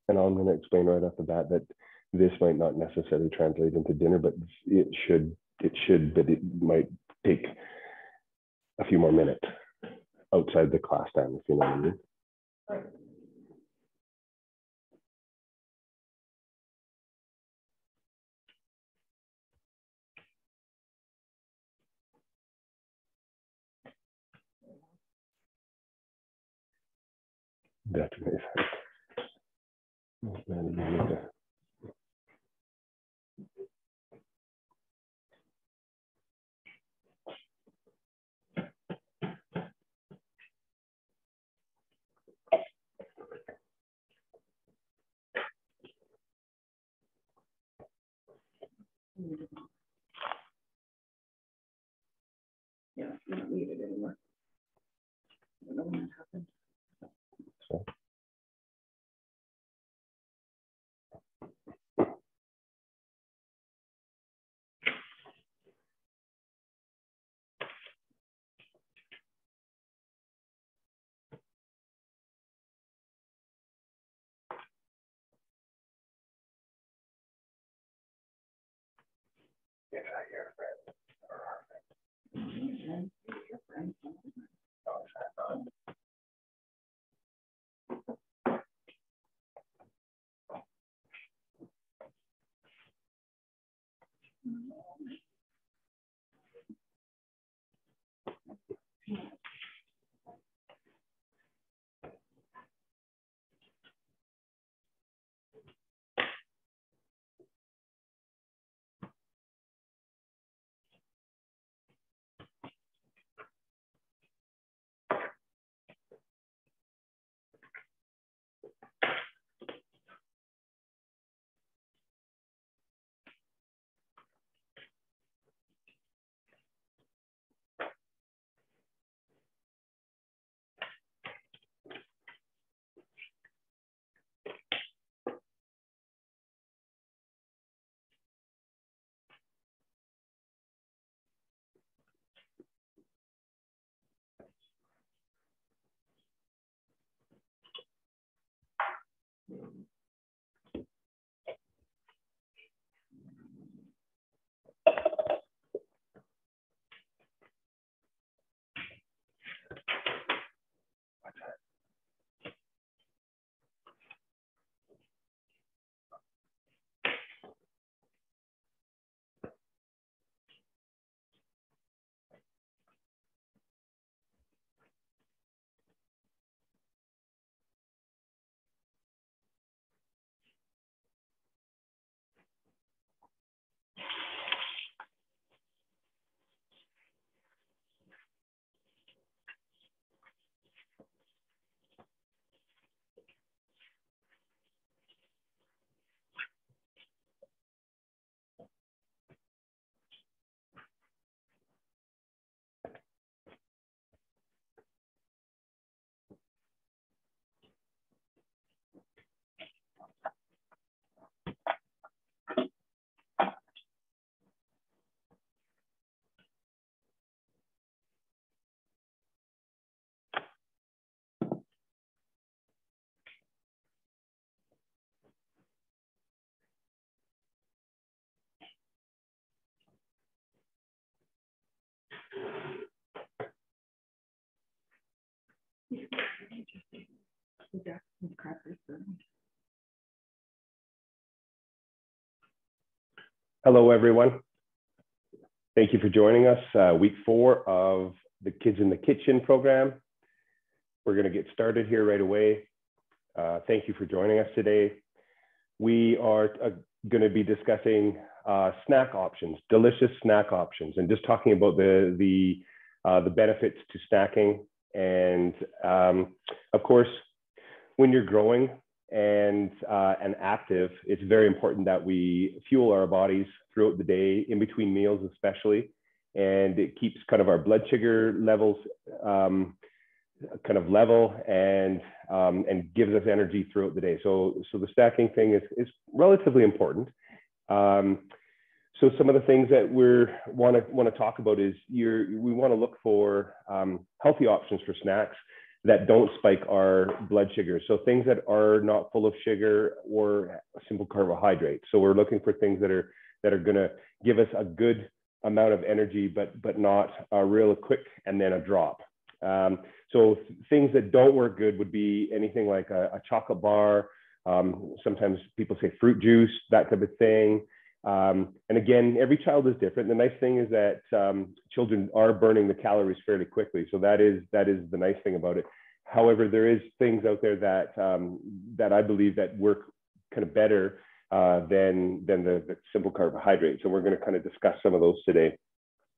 And I'm going to explain right off the bat that this might not necessarily translate into dinner, but it should, but it might take a few more minutes outside the class time, if you know what I mean. Right. That's amazing. Oh, man, you need to... Yeah, you don't need it anymore. I don't know when that happened. So. Is that your friend or our friend? Your friend. Oh, is that not? Hello, everyone. Thank you for joining us. Week 4 of the Kids in the Kitchen program. We're going to get started here right away. Thank you for joining us today. We are going to be discussing snack options, delicious snack options, and just talking about the benefits to snacking. And of course, when you're growing and active, it's very important that we fuel our bodies throughout the day, in between meals especially, and it keeps kind of our blood sugar levels kind of level and gives us energy throughout the day. So the snacking thing is relatively important. So some of the things that we want to talk about is we want to look for healthy options for snacks that don't spike our blood sugar. So things that are not full of sugar or simple carbohydrates. So we're looking for things that are going to give us a good amount of energy, but not a real quick and then a drop. So things that don't work good would be anything like a chocolate bar. Sometimes people say fruit juice, that type of thing. And again, every child is different. The nice thing is that children are burning the calories fairly quickly. So that is the nice thing about it. However, there is things out there that I believe that work kind of better than the simple carbohydrates. And we're going to kind of discuss some of those today.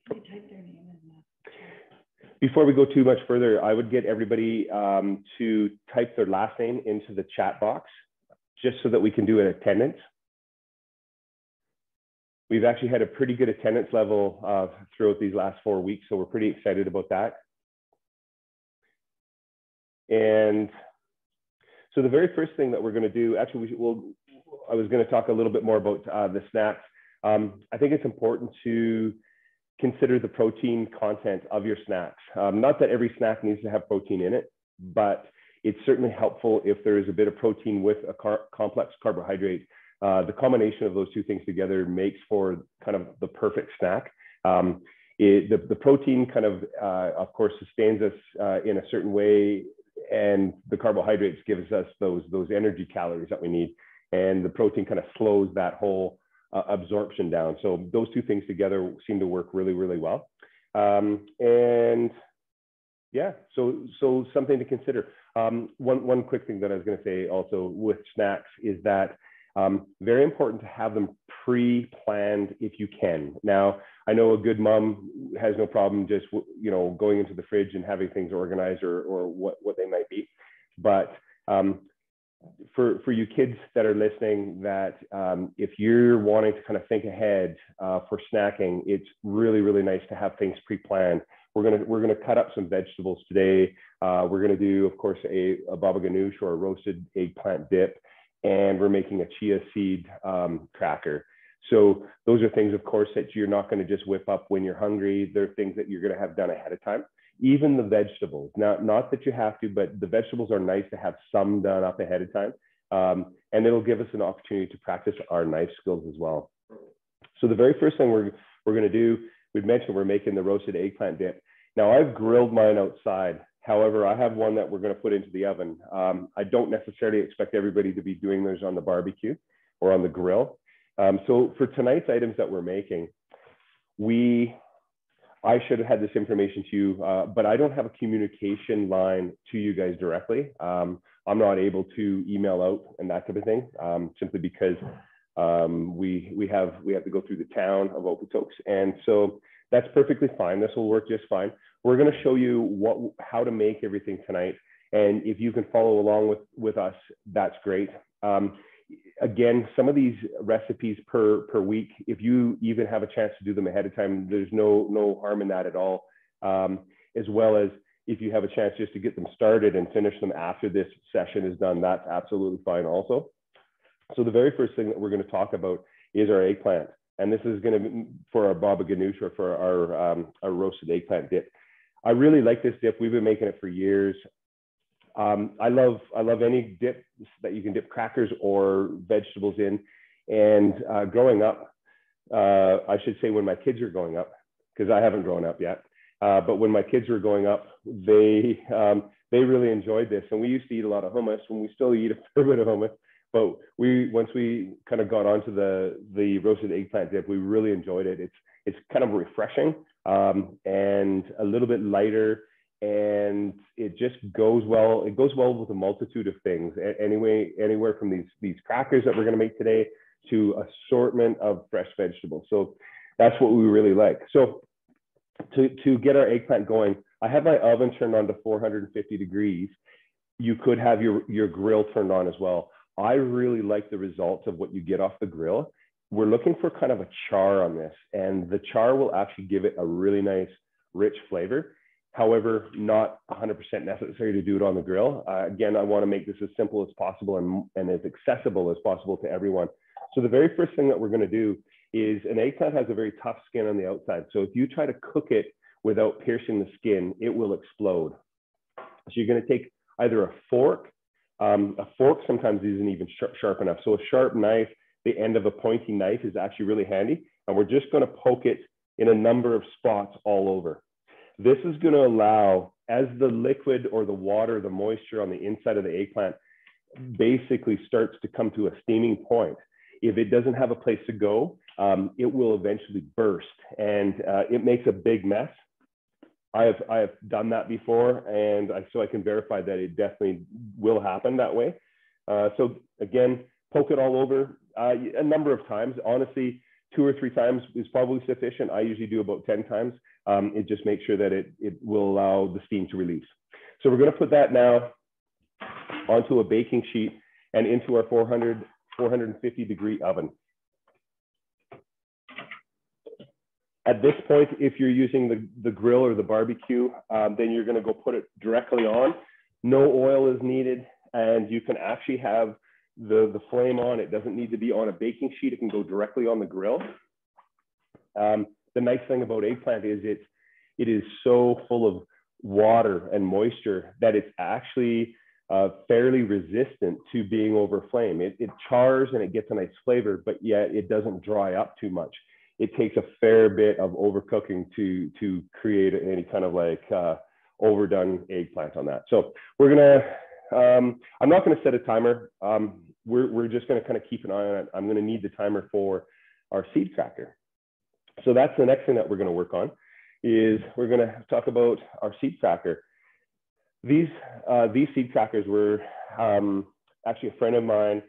Type their name in that. Before we go too much further, I would get everybody to type their last name into the chat box, just so that we can do an attendance. We've actually had a pretty good attendance level throughout these last 4 weeks, so we're pretty excited about that. And so the very first thing that we're going to do, actually, I was going to talk a little bit more about the snacks. I think it's important to consider the protein content of your snacks. Not that every snack needs to have protein in it, but it's certainly helpful if there is a bit of protein with a complex carbohydrate. The combination of those two things together makes for kind of the perfect snack. The protein kind of course, sustains us in a certain way, and the carbohydrates gives us those energy calories that we need. And the protein kind of slows that whole absorption down. So those two things together seem to work really, really well. And yeah, so something to consider. One quick thing that I was going to say also with snacks is that very important to have them pre-planned if you can. Now, I know a good mom has no problem just going into the fridge and having things organized or what they might be. But for you kids that are listening, that if you're wanting to kind of think ahead for snacking, it's really, really nice to have things pre-planned. We're gonna cut up some vegetables today. We're gonna do, of course, a baba ganoush or a roasted eggplant dip, and we're making a chia seed cracker. So those are things, of course, that you're not going to just whip up when you're hungry. They're things that you're going to have done ahead of time. Even the vegetables, not that you have to, but the vegetables are nice to have some done up ahead of time. And it'll give us an opportunity to practice our knife skills as well. So the very first thing we're going to do, we've mentioned we're making the roasted eggplant dip. Now, I've grilled mine outside. However, I have one that we're going to put into the oven. I don't necessarily expect everybody to be doing theirs on the barbecue or on the grill. So for tonight's items that we're making, I should have had this information to you, but I don't have a communication line to you guys directly. I'm not able to email out and that type of thing, simply because we have to go through the town of Okotoks, and so that's perfectly fine. This will work just fine. We're going to show you how to make everything tonight, and if you can follow along with us, that's great. Again, some of these recipes per week, if you even have a chance to do them ahead of time, there's no harm in that at all. As well as if you have a chance just to get them started and finish them after this session is done, that's absolutely fine also. So the very first thing that we're going to talk about is our eggplant. And this is going to be for our baba ganoush or for our roasted eggplant dip. I really like this dip. We've been making it for years. I love any dip that you can dip crackers or vegetables in. And growing up, I should say when my kids are growing up, because I haven't grown up yet, but when my kids were growing up, they really enjoyed this. And we used to eat a lot of hummus, and we still eat a fair bit of hummus. But once we kind of got onto the roasted eggplant dip, we really enjoyed it. It's kind of refreshing and a little bit lighter. And it just goes well. It goes well with a multitude of things. Anywhere from these crackers that we're going to make today to assortment of fresh vegetables. So that's what we really like. So to get our eggplant going, I have my oven turned on to 450 degrees. You could have your grill turned on as well. I really like the results of what you get off the grill. We're looking for kind of a char on this, and the char will actually give it a really nice, rich flavor. However, not 100% necessary to do it on the grill. Again, I want to make this as simple as possible and as accessible as possible to everyone. So the very first thing that we're going to do is an eggplant has a very tough skin on the outside. So if you try to cook it without piercing the skin, it will explode. So you're going to take either a fork. A fork sometimes isn't even sharp enough. So a sharp knife, the end of a pointy knife is actually really handy. And we're just going to poke it in a number of spots all over. This is going to allow, as the liquid or the water, the moisture on the inside of the eggplant basically starts to come to a steaming point. If it doesn't have a place to go, it will eventually burst, and it makes a big mess. I have done that before, and so I can verify that it definitely will happen that way. So again, poke it all over a number of times. Honestly, 2 or 3 times is probably sufficient. I usually do about 10 times. It just makes sure that it will allow the steam to release. So we're going to put that now onto a baking sheet and into our 450 degree oven. At this point, if you're using the grill or the barbecue, then you're going to go put it directly on. No oil is needed, and you can actually have the flame on. It doesn't need to be on a baking sheet. It can go directly on the grill. The nice thing about eggplant is it is so full of water and moisture that it's actually fairly resistant to being over flame. It chars and it gets a nice flavor, but yet it doesn't dry up too much. It takes a fair bit of overcooking to create any kind of like overdone eggplant on that. So we're gonna, I'm not gonna set a timer. We're just gonna kind of keep an eye on it. I'm gonna need the timer for our seed cracker. So that's the next thing that we're gonna work on, is we're gonna talk about our seed cracker. These seed crackers were actually a friend of mine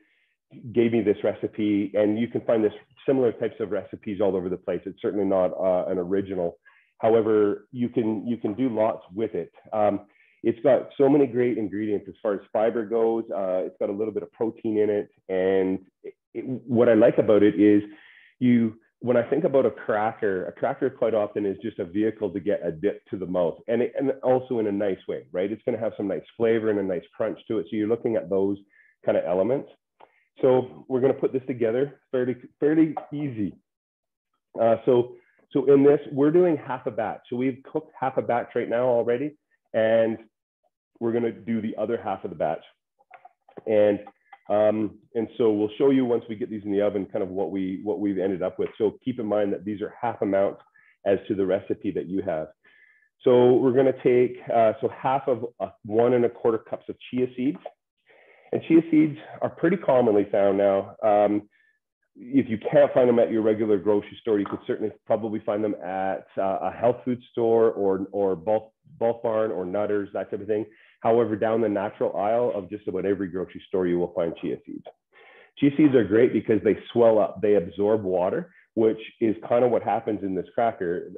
gave me this recipe, and you can find this similar types of recipes all over the place. It's certainly not an original. However, you can do lots with it. It's got so many great ingredients as far as fiber goes. It's got a little bit of protein in it. And what I like about it is when I think about a cracker quite often is just a vehicle to get a dip to the mouth, and also in a nice way, right? It's going to have some nice flavor and a nice crunch to it. So you're looking at those kind of elements. So we're going to put this together fairly easy. So in this, we're doing half a batch. So we've cooked half a batch right now already, and we're going to do the other half of the batch. And so we'll show you once we get these in the oven kind of what we've ended up with. So keep in mind that these are half amounts as to the recipe that you have. So we're going to take so half of 1 1/4 cups of chia seeds. And chia seeds are pretty commonly found now. If you can't find them at your regular grocery store, you could certainly probably find them at a health food store or bulk barn or Nutters, that type of thing. However, down the natural aisle of just about every grocery store, you will find chia seeds. Chia seeds are great because they swell up, they absorb water, which is kind of what happens in this cracker,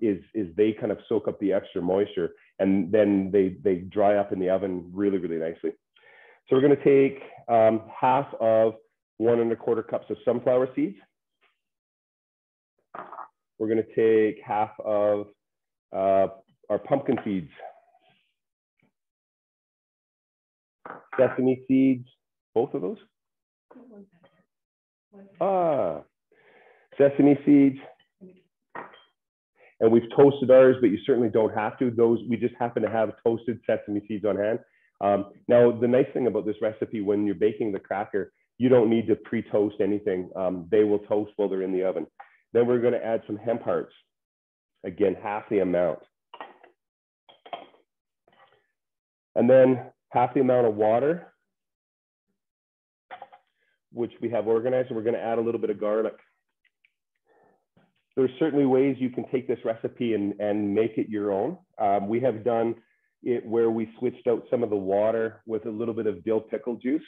is they kind of soak up the extra moisture, and then they dry up in the oven really, really nicely. So we're going to take half of 1 1/4 cups of sunflower seeds. We're going to take half of our pumpkin seeds, sesame seeds, both of those. Sesame seeds. And we've toasted ours, but you certainly don't have to. Those, we just happen to have toasted sesame seeds on hand. Now, the nice thing about this recipe, when you're baking the cracker, you don't need to pre-toast anything. They will toast while they're in the oven. Then we're going to add some hemp hearts. Again, half the amount. And then half the amount of water, which we have organized, and we're going to add a little bit of garlic. There's certainly ways you can take this recipe and make it your own. We have done it where we switched out some of the water with a little bit of dill pickle juice.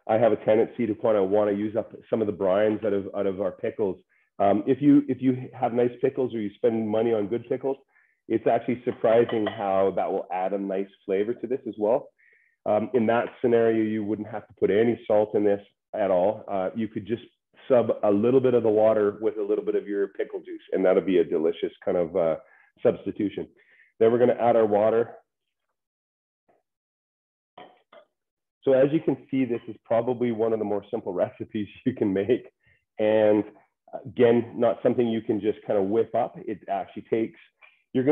I have a tendency to kind of want to use up some of the brines out of our pickles. If you have nice pickles or you spend money on good pickles, it's actually surprising how that will add a nice flavor to this as well. In that scenario, you wouldn't have to put any salt in this at all. You could just sub a little bit of the water with a little bit of your pickle juice, and that'll be a delicious kind of substitution. Then we're going to add our water. So as you can see, this is probably one of the more simple recipes you can make. And Again, not something you can just kind of whip up. It actually takes, you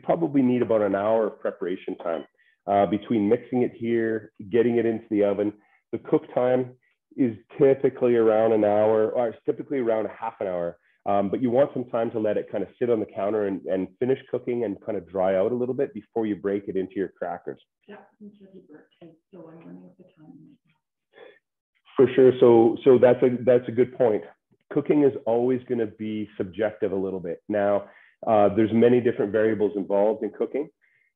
probably need about an hour of preparation time between mixing it here, getting it into the oven. The cook time is typically around an hour, or it's typically around a half an hour. But you want some time to let it kind of sit on the counter and finish cooking and kind of dry out a little bit before you break it into your crackers. Yeah, so I'm running at the time. For sure. So that's a good point. Cooking is always going to be subjective a little bit. Now, there's many different variables involved in cooking.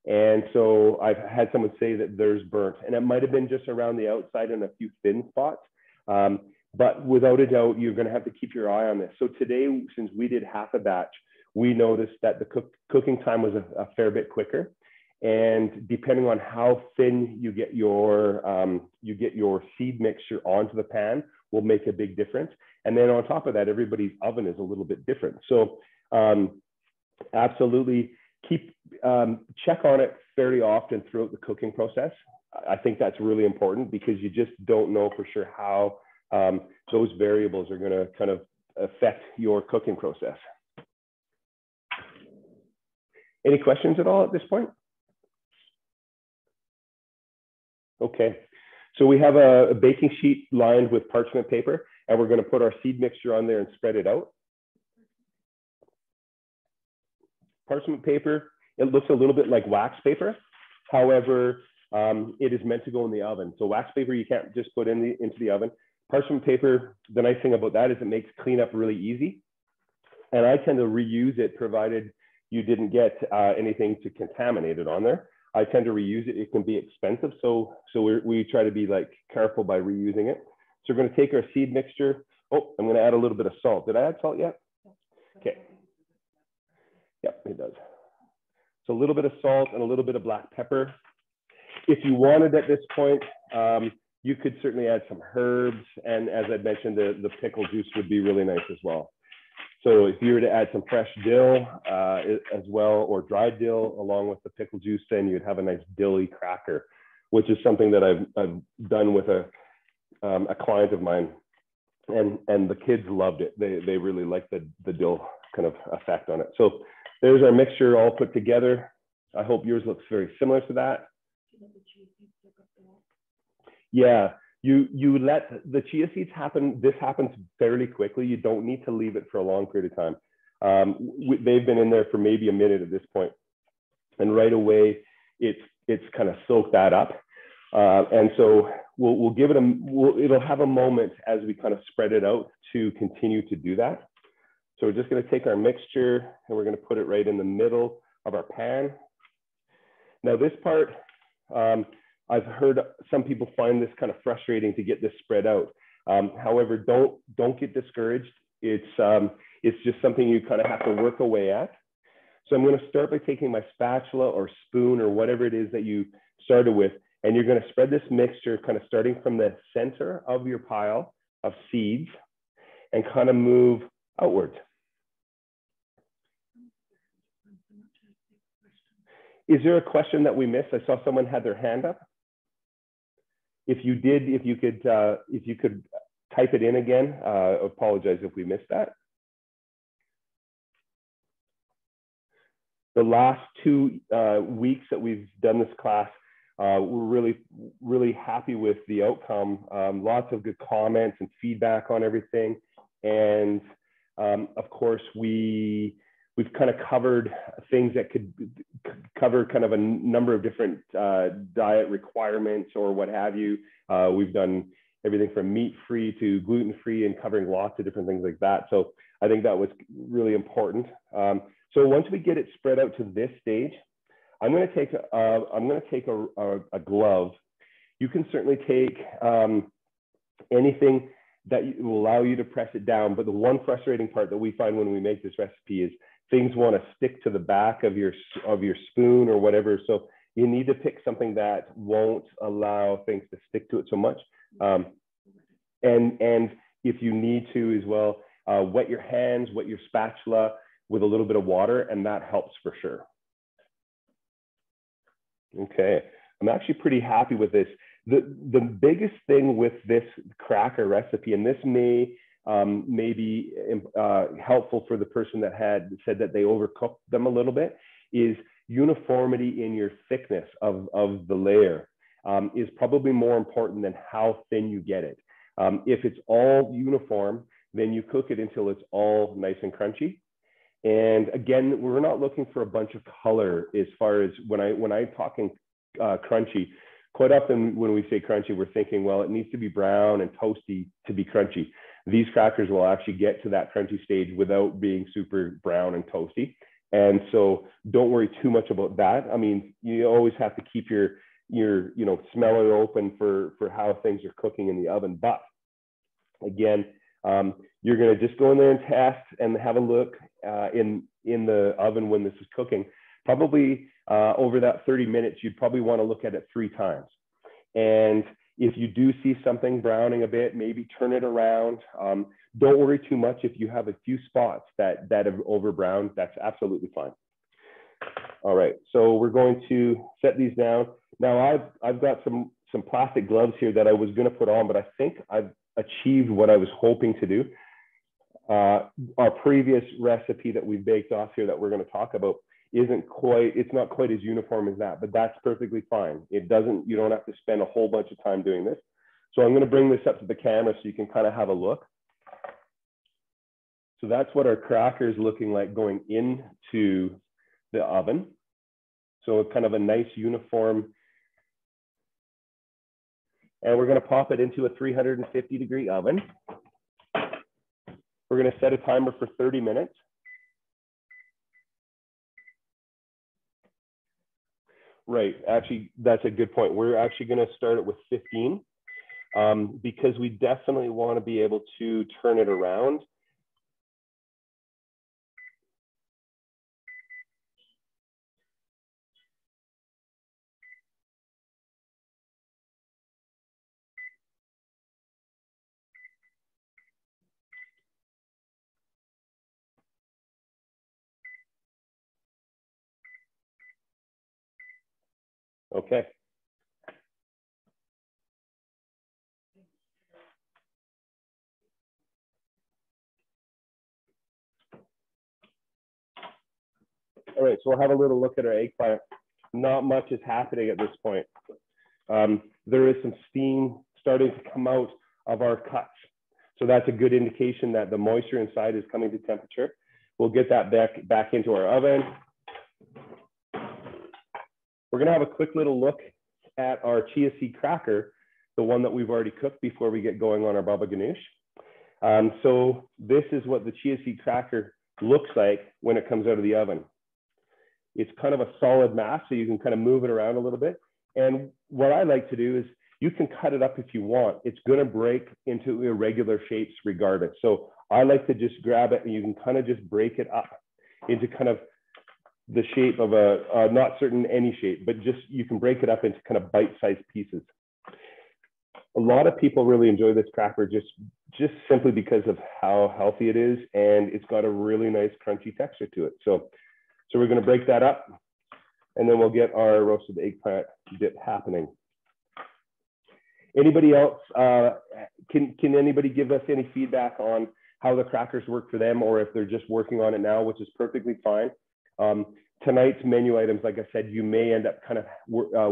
And so I've had someone say that there's burnt, and it might have been just around the outside and a few thin spots. But without a doubt, you're going to have to keep your eye on this. So today, since we did half a batch, we noticed that the cooking time was a fair bit quicker. And depending on how thin you get your seed mixture onto the pan will make a big difference. And then on top of that, everybody's oven is a little bit different. So absolutely check on it fairly often throughout the cooking process. I think that's really important because you just don't know for sure how those variables are going to kind of affect your cooking process. Any questions at all at this point? Okay, so we have a baking sheet lined with parchment paper, and we're going to put our seed mixture on there and spread it out. Parchment paper, it looks a little bit like wax paper. However, it is meant to go in the oven. So wax paper, you can't just put into the oven. Parchment paper, the nice thing about that is it makes cleanup really easy. And I tend to reuse it provided you didn't get anything to contaminate it on there. I tend to reuse it. It can be expensive. So we try to be like careful by reusing it. So we're going to take our seed mixture. Oh, I'm going to add a little bit of salt. Did I add salt yet? Okay. Yep, it does. So a little bit of salt and a little bit of black pepper. If you wanted at this point, you could certainly add some herbs. And as I mentioned, the pickle juice would be really nice as well. So if you were to add some fresh dill as well, or dried dill along with the pickle juice, then you'd have a nice dilly cracker, which is something that I've done with a client of mine. And the kids loved it. They really liked the dill kind of effect on it. So there's our mixture all put together. I hope yours looks very similar to that. Yeah, you let the chia seeds happen. This happens fairly quickly. You don't need to leave it for a long period of time. They've been in there for maybe a minute at this point, and right away it's kind of soaked that up. And so we'll give it it'll have a moment as we kind of spread it out to continue to do that. So we're just going to take our mixture and we're going to put it right in the middle of our pan. Now this part, I've heard some people find this kind of frustrating to get this spread out. However, don't get discouraged. It's just something you kind of have to work away at. So I'm going to start by taking my spatula or spoon or whatever it is that you started with, and you're going to spread this mixture kind of starting from the center of your pile of seeds and kind of move outwards. Is there a question that we missed? I saw someone had their hand up. If you did, if you could type it in again, apologize if we missed that. The last 2 weeks that we've done this class, we're really happy with the outcome. Lots of good comments and feedback on everything. And of course, we've kind of covered things that could cover kind of a number of different diet requirements or what have you. We've done everything from meat-free to gluten-free and covering lots of different things like that. So I think that was really important. So once we get it spread out to this stage, I'm going to take a glove. You can certainly take anything that will allow you to press it down. But the one frustrating part that we find when we make this recipe is things want to stick to the back of your spoon or whatever. So you need to pick something that won't allow things to stick to it so much. And if you need to as well, wet your hands, wet your spatula with a little bit of water, and that helps for sure. Okay, I'm actually pretty happy with this. The biggest thing with this cracker recipe, and this may maybe helpful for the person that had said that they overcooked them a little bit is uniformity in your thickness of the layer is probably more important than how thin you get it. If it's all uniform, then you cook it until it's all nice and crunchy. And again, we're not looking for a bunch of color as far as when I'm talking crunchy. Quite often when we say crunchy, we're thinking, well, it needs to be brown and toasty to be crunchy. These crackers will actually get to that crunchy stage without being super brown and toasty. And so don't worry too much about that. I mean, you always have to keep your smeller open for how things are cooking in the oven. But again, you're going to just go in there and test and have a look in the oven when this is cooking. Probably over that 30 minutes, you'd probably want to look at it 3 times. And if you do see something browning a bit, maybe turn it around. Don't worry too much if you have a few spots that have over browned. That's absolutely fine. All right, so we're going to set these down. Now I've got some plastic gloves here that I was going to put on, but I think I've achieved what I was hoping to do. Our previous recipe that we baked off here that we're going to talk about it's not quite as uniform as that, but that's perfectly fine. You don't have to spend a whole bunch of time doing this. So I'm going to bring this up to the camera so you can kind of have a look. So that's what our cracker is looking like going into the oven. So it's kind of a nice uniform. And we're going to pop it into a 350-degree oven. We're going to set a timer for 30 minutes. Right, actually, that's a good point. We're actually going to start it with 15 because we definitely want to be able to turn it around. Okay. All right, so we'll have a little look at our eggplant. Not much is happening at this point. There is some steam starting to come out of our cuts. So that's a good indication that the moisture inside is coming to temperature. We'll get that back into our oven. We're gonna have a quick little look at our chia seed cracker, the one that we've already cooked before we get going on our baba ganoush. So this is what the chia seed cracker looks like when it comes out of the oven. It's kind of a solid mass, so you can kind of move it around a little bit. And what I like to do is you can cut it up if you want. It's gonna break into irregular shapes regardless. So I like to just grab it and you can kind of just break it up into kind of the shape of not certain any shape, but just you can break it up into kind of bite-sized pieces. A lot of people really enjoy this cracker just simply because of how healthy it is, and it's got a really nice crunchy texture to it. So we're going to break that up, and then we'll get our roasted eggplant dip happening. Anybody else? Can anybody give us any feedback on how the crackers work for them, or if they're just working on it now, which is perfectly fine. Tonight's menu items, like I said, you may end up kind of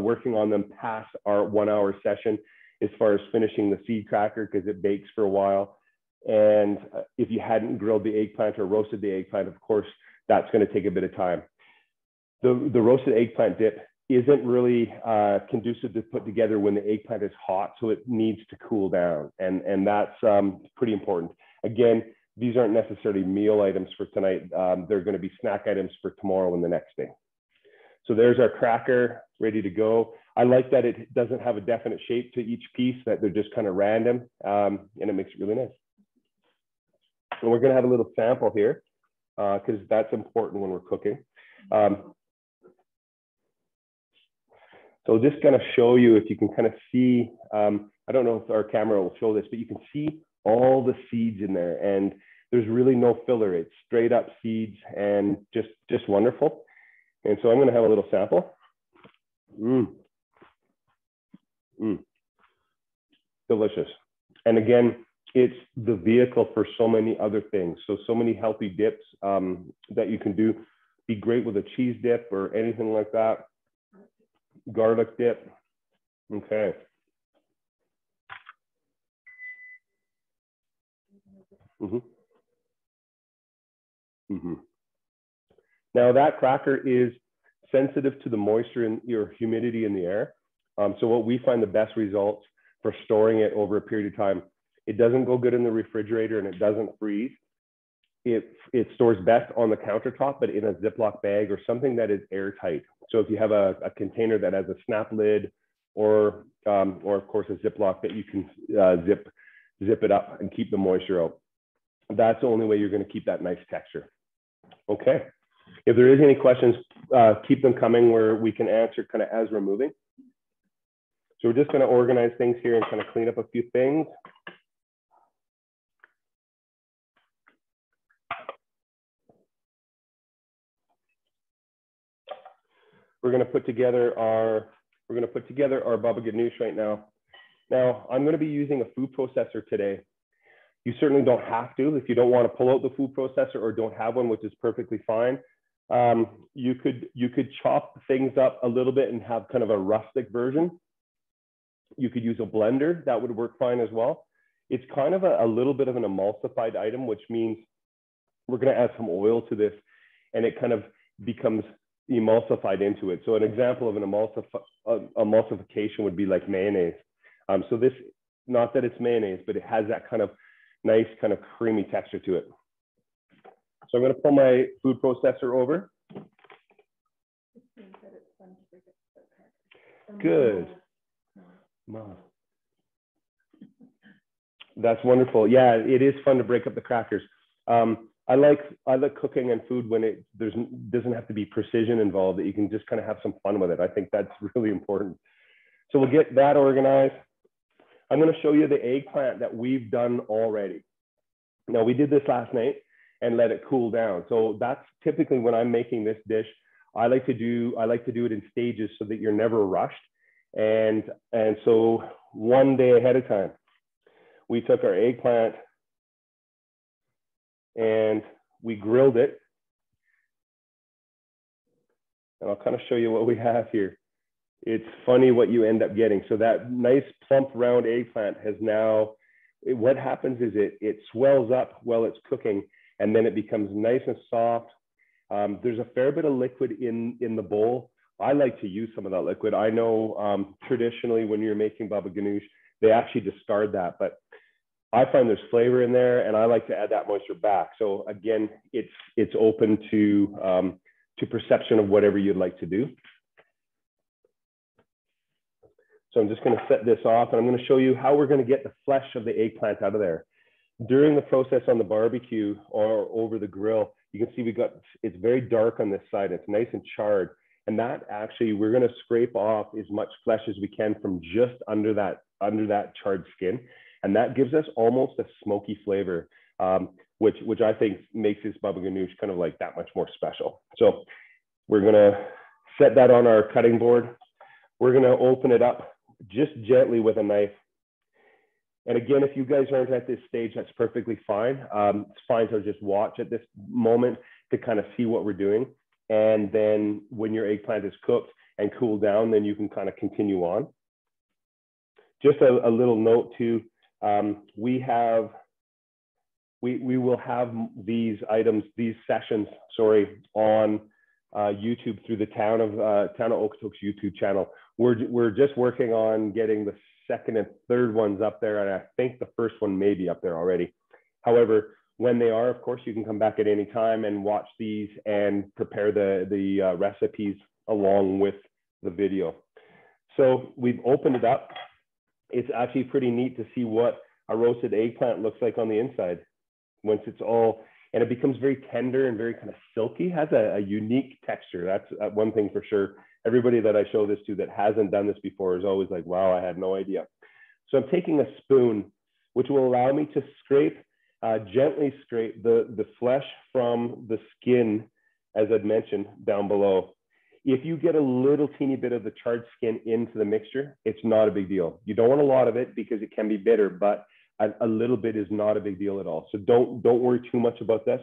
working on them past our 1-hour session as far as finishing the seed cracker because it bakes for a while. And if you hadn't grilled the eggplant or roasted the eggplant, of course, that's going to take a bit of time. The roasted eggplant dip isn't really conducive to put together when the eggplant is hot, so it needs to cool down. And that's pretty important. Again, these aren't necessarily meal items for tonight. They're going to be snack items for tomorrow and the next day. So there's our cracker ready to go. I like that it doesn't have a definite shape to each piece, that they're just kind of random, and it makes it really nice. And we're going to have a little sample here because that's important when we're cooking. So just kind of show you if you can kind of see, I don't know if our camera will show this, but you can see all the seeds in there, and there's really no filler. It's straight up seeds and just wonderful. And so I'm going to have a little sample. Delicious. And again, it's the vehicle for so many other things. So many healthy dips that you can do. Be great with a cheese dip or anything like that. Garlic dip. Okay. Now that cracker is sensitive to the moisture or humidity in the air. So what we find the best results for storing it over a period of time, it doesn't go good in the refrigerator and it doesn't freeze. It stores best on the countertop, but in a Ziploc bag or something that is airtight. So if you have a container that has a snap lid or of course a Ziploc that you can zip it up and keep the moisture out. That's the only way you're going to keep that nice texture. Okay. If there is any questions, keep them coming where we can answer kind of as we're moving. So we're just going to organize things here and kind of clean up a few things. We're going to put together our baba ganoush right now. Now I'm going to be using a food processor today. You certainly don't have to if you don't want to pull out the food processor or don't have one, which is perfectly fine. You could chop things up a little bit and have kind of a rustic version. You could use a blender, that would work fine as well. It's kind of a little bit of an emulsified item, which means we're going to add some oil to this and it kind of becomes emulsified into it. So an example of an emulsification would be like mayonnaise. So this, not that it's mayonnaise, but it has that kind of nice kind of creamy texture to it. So I'm going to pull my food processor over. Good. That's wonderful. Yeah, it is fun to break up the crackers. I like cooking and food when it doesn't have to be precision involved, that you can just kind of have some fun with it. I think that's really important. So we'll get that organized. I'm going to show you the eggplant that we've done already. Now we did this last night and let it cool down. So that's typically when I'm making this dish, I like to do it in stages so that you're never rushed. And so one day ahead of time, we took our eggplant and we grilled it. And I'll kind of show you what we have here. It's funny what you end up getting. So that nice plump round eggplant has now, what happens is it swells up while it's cooking and then it becomes nice and soft. There's a fair bit of liquid in the bowl. I like to use some of that liquid. I know traditionally when you're making baba ganoush, they actually discard that, but I find there's flavor in there and I like to add that moisture back. So again, it's open to perception of whatever you'd like to do. So I'm just going to set this off and I'm going to show you how we're going to get the flesh of the eggplant out of there. During the process on the barbecue or over the grill, you can see it's very dark on this side. It's nice and charred. And that actually, we're going to scrape off as much flesh as we can from just under that charred skin. And that gives us almost a smoky flavor, which I think makes this baba ganoush kind of like that much more special. So we're going to set that on our cutting board. We're going to open it up just gently with a knife. And again, if you guys aren't at this stage, that's perfectly fine. It's fine to just watch at this moment to kind of see what we're doing. And then when your eggplant is cooked and cooled down, then you can kind of continue on. Just a little note too, we will have these sessions, on YouTube through the Town of Okotoks YouTube channel. We're just working on getting the second and third ones up there, and I think the first one may be up there already. However, when they are, of course, you can come back at any time and watch these and prepare the recipes along with the video. So we've opened it up. It's actually pretty neat to see what a roasted eggplant looks like on the inside once it's all, and it becomes very tender and very kind of silky, has a unique texture. That's one thing for sure. Everybody that I show this to that hasn't done this before is always like, wow, I had no idea. So I'm taking a spoon, which will allow me to gently scrape the flesh from the skin, as I'd mentioned down below. If you get a little teeny bit of the charred skin into the mixture, it's not a big deal. You don't want a lot of it because it can be bitter, but a little bit is not a big deal at all. So don't worry too much about this.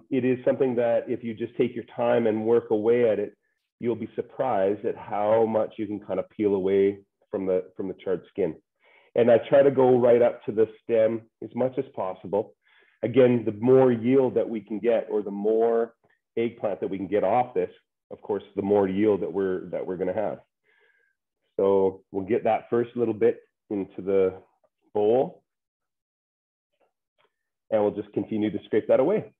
It is something that if you just take your time and work away at it, you'll be surprised at how much you can kind of peel away from the charred skin. And I try to go right up to the stem as much as possible. Again, the more yield that we can get, or the more eggplant that we can get off this, of course, the more yield that we're going to have. So we'll get that first little bit into the bowl, and we'll just continue to scrape that away.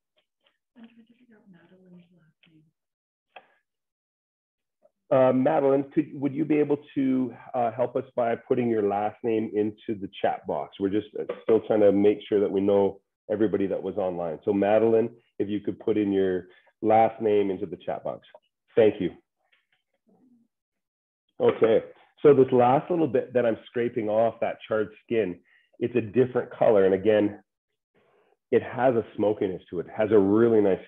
Madeline, would you be able to help us by putting your last name into the chat box? We're just still trying to make sure that we know everybody that was online. So Madeline, if you could put in your last name into the chat box. Thank you. Okay, so this last little bit that I'm scraping off that charred skin, it's a different color. And again, it has a smokiness to it. It has a really nice,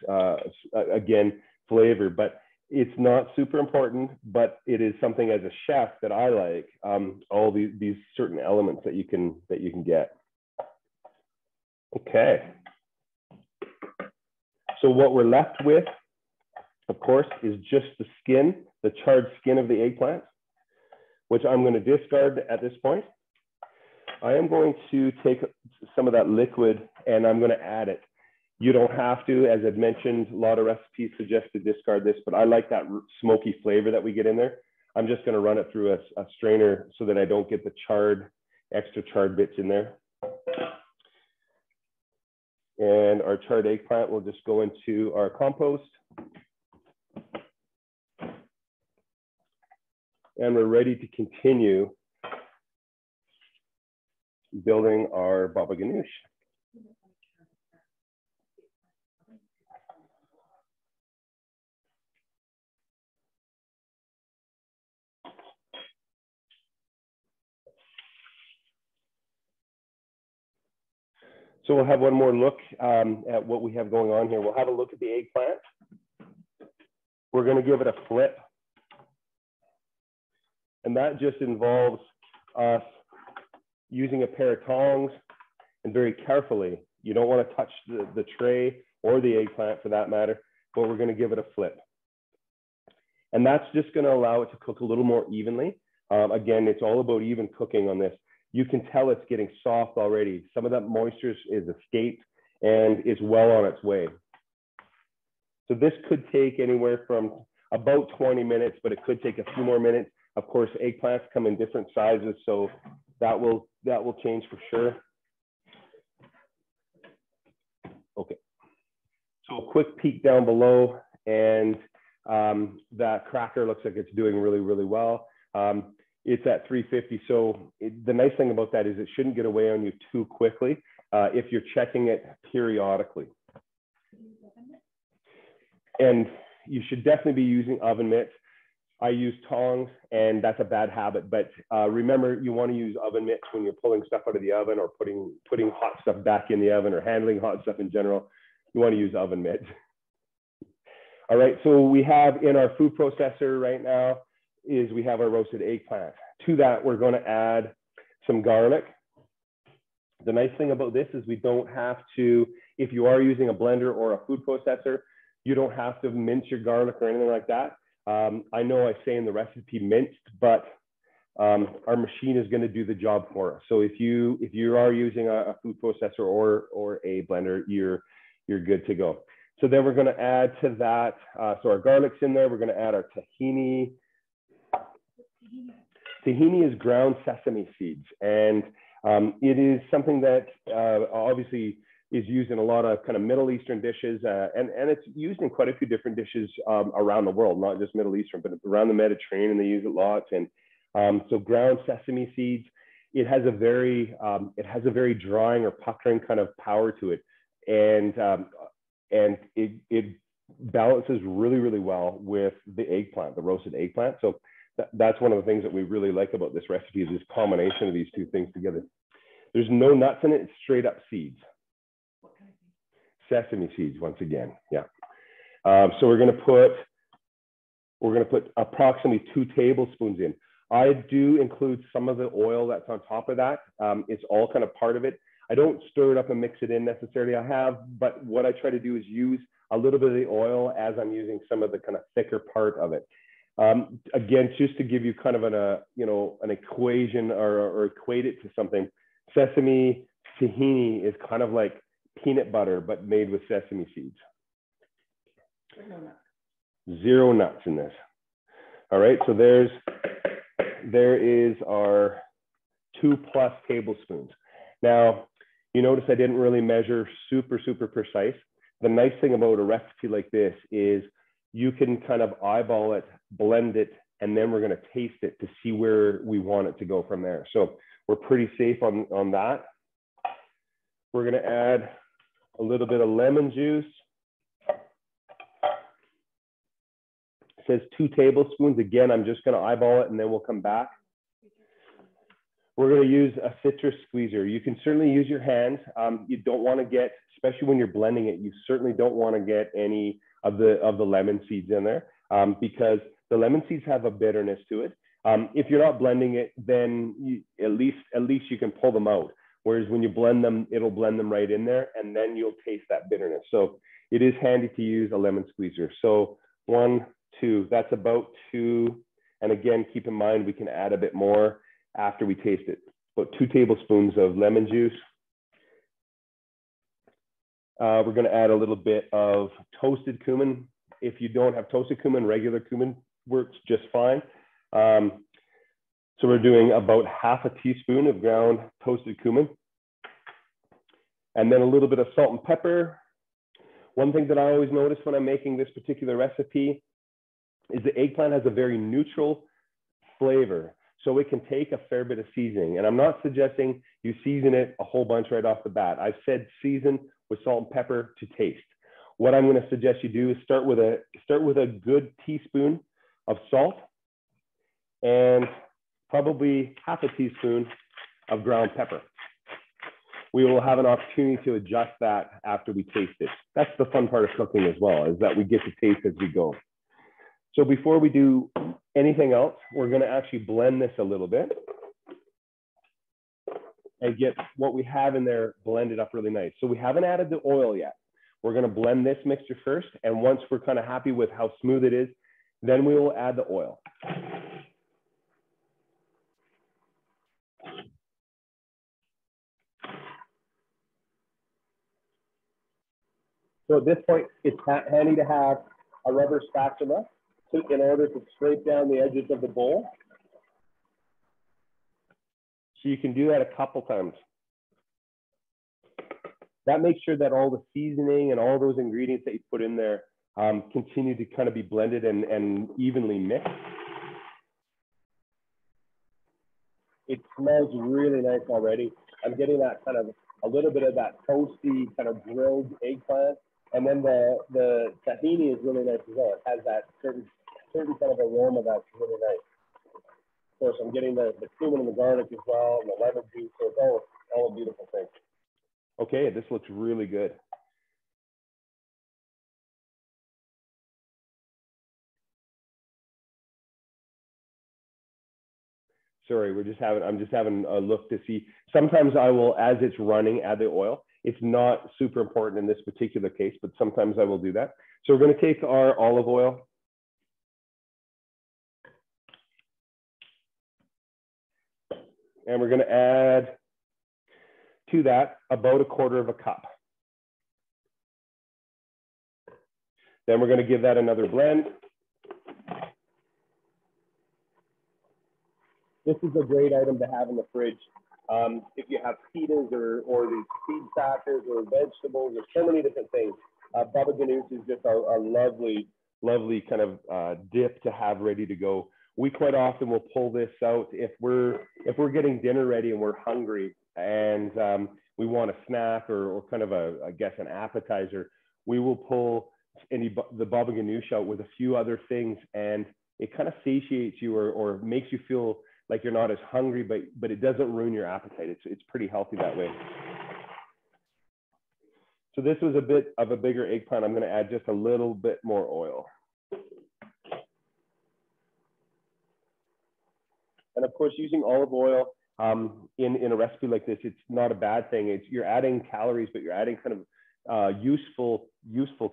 again, flavor, but it's not super important, but it is something as a chef that I like, all these certain elements that you can get. Okay. So what we're left with, of course, is just the skin, the charred skin of the eggplant, which I'm going to discard at this point. I am going to take some of that liquid and I'm going to add it. You don't have to, as I've mentioned, a lot of recipes suggest to discard this, but I like that smoky flavor that we get in there. I'm just going to run it through a strainer so that I don't get the extra charred bits in there. And our charred eggplant will just go into our compost. And we're ready to continue building our baba ganoush. So we'll have one more look at what we have going on here. We'll have a look at the eggplant. We're going to give it a flip. And that just involves us using a pair of tongs and very carefully. You don't want to touch the tray or the eggplant for that matter, but we're going to give it a flip. And that's just going to allow it to cook a little more evenly. Again, it's all about even cooking on this. You can tell it's getting soft already. Some of that moisture is escaped and is well on its way. So this could take anywhere from about 20 minutes, but it could take a few more minutes. Of course, eggplants come in different sizes, so that will change for sure. Okay, so a quick peek down below, and that cracker looks like it's doing really, really well. It's at 350, so the nice thing about that is it shouldn't get away on you too quickly if you're checking it periodically. And you should definitely be using oven mitts. I use tongs, and that's a bad habit, but remember, you want to use oven mitts when you're pulling stuff out of the oven or putting hot stuff back in the oven or handling hot stuff in general. You want to use oven mitts. All right, so we have in our food processor right now is we have our roasted eggplant. To that, we're going to add some garlic. The nice thing about this is we don't have to, if you are using a blender or a food processor, you don't have to mince your garlic or anything like that. I know I say in the recipe minced, but our machine is going to do the job for us. So if you are using a food processor or a blender, you're good to go. So then we're going to add to that. So our garlic's in there. We're going to add our tahini. Tahini is ground sesame seeds, and it is something that obviously is used in a lot of kind of Middle Eastern dishes, and it's used in quite a few different dishes around the world, not just Middle Eastern, but around the Mediterranean they use it lots. And so ground sesame seeds, it has a very drying or puckering kind of power to it, and it balances really, really well with the eggplant, the roasted eggplant. So that's one of the things that we really like about this recipe, is this combination of these two things together. There's no nuts in it, it's straight up seeds. What kind of seeds? Sesame seeds, once again, yeah. So we're gonna put approximately 2 tablespoons in. I do include some of the oil that's on top of that. It's all kind of part of it. I don't stir it up and mix it in necessarily. I have, but what I try to do is use a little bit of the oil as I'm using some of the kind of thicker part of it. Again, just to give you kind of an equation or equate it to something, sesame tahini is kind of like peanut butter, but made with sesame seeds. Zero nuts in this. All right, so there is our 2+ tablespoons. Now, you notice I didn't really measure super precise. The nice thing about a recipe like this is you can kind of eyeball it, blend it, and then we're going to taste it to see where we want it to go from there. So we're pretty safe on that. We're going to add a little bit of lemon juice. It says 2 tablespoons. Again, I'm just going to eyeball it and then we'll come back. We're going to use a citrus squeezer. You can certainly use your hands. You don't want to get, especially when you're blending it, you certainly don't want to get any of the lemon seeds in there because the lemon seeds have a bitterness to it. If you're not blending it, then at least you can pull them out. Whereas when you blend them, it'll blend them right in there and then you'll taste that bitterness. So it is handy to use a lemon squeezer. So 1, 2, that's about 2. And again, keep in mind, we can add a bit more after we taste it. About 2 tablespoons of lemon juice. We're going to add a little bit of toasted cumin. If you don't have toasted cumin, regular cumin works just fine. So we're doing about ½ a teaspoon of ground toasted cumin. And then a little bit of salt and pepper. One thing that I always notice when I'm making this particular recipe is the eggplant has a very neutral flavor. So it can take a fair bit of seasoning. And I'm not suggesting you season it a whole bunch right off the bat. I've said season with salt and pepper to taste. What I'm going to suggest you do is start with a good teaspoon of salt and probably ½ a teaspoon of ground pepper. We will have an opportunity to adjust that after we taste it. That's the fun part of cooking as well, is that we get to taste as we go. So before we do anything else, we're going to actually blend this a little bit and get what we have in there blended up really nice. So we haven't added the oil yet. We're going to blend this mixture first. And once we're kind of happy with how smooth it is, then we will add the oil. So at this point, it's handy to have a rubber spatula in order to scrape down the edges of the bowl. So you can do that a couple times. That makes sure that all the seasoning and all those ingredients that you put in there continue to kind of be blended and evenly mixed. It smells really nice already. I'm getting that kind of a little bit of that toasty kind of grilled eggplant. And then the tahini is really nice as well. It has that certain kind of aroma that's really nice. Of course, I'm getting the cumin and the garlic as well, and the lemon juice. So it's all a beautiful thing. Okay, this looks really good. Sorry, I'm just having a look to see. Sometimes I will, as it's running, add the oil. It's not super important in this particular case, but sometimes I will do that. So we're going to take our olive oil. And we're going to add to that about 1/4 cup. Then we're going to give that another blend. This is a great item to have in the fridge. If you have pitas or these seed starters or vegetables, there's so many different things. Baba ganoush is just a lovely kind of dip to have ready to go. We quite often will pull this out if we're getting dinner ready and we're hungry and we want a snack or kind of I guess an appetizer. We will pull the baba ganoush out with a few other things, and it kind of satiates you or makes you feel like you're not as hungry, but it doesn't ruin your appetite. It's pretty healthy that way. So this was a bit of a bigger eggplant. I'm going to add just a little bit more oil. And of course, using olive oil in a recipe like this, it's not a bad thing. You're adding calories, but you're adding kind of useful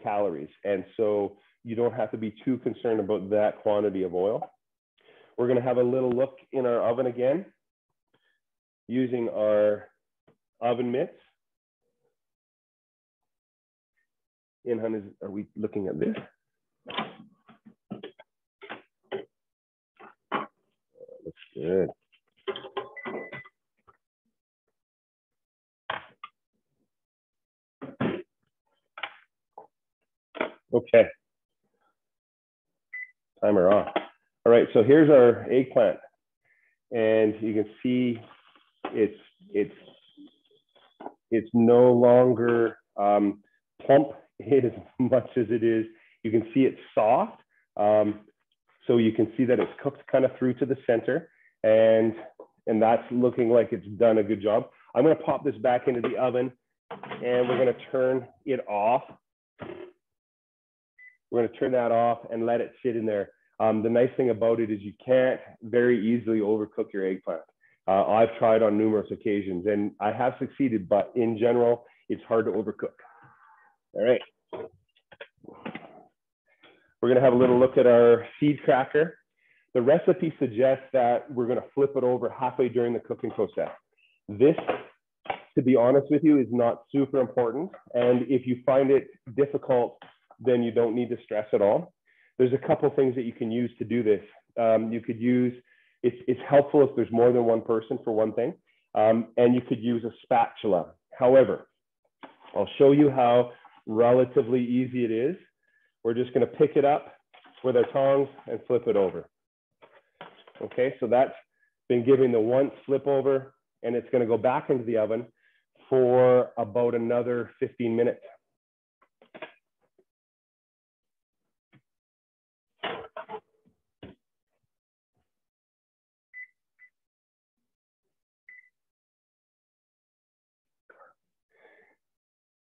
calories. And so you don't have to be too concerned about that quantity of oil. We're going to have a little look in our oven again, using our oven mitts. Are we looking at this? Looks good. Okay. Timer off. All right, so here's our eggplant. And you can see it's no longer plump as much as it is. You can see it's soft. So you can see that it's cooked kind of through to the center, and that's looking like it's done a good job. I'm going to pop this back into the oven, and we're going to turn it off. We're going to turn that off and let it sit in there. The nice thing about it is you can't very easily overcook your eggplant. I've tried on numerous occasions, and I have succeeded, but in general, it's hard to overcook. All right. We're going to have a little look at our seed cracker. The recipe suggests that we're going to flip it over halfway during the cooking process. This, to be honest with you, is not super important. And if you find it difficult, then you don't need to stress at all. There's a couple things that you can use to do this. You could use, it's helpful if there's more than one person for one thing, and you could use a spatula. However, I'll show you how relatively easy it is. We're just going to pick it up with our tongs and flip it over. Okay, so that's been giving the one flip over, and it's going to go back into the oven for about another 15 minutes.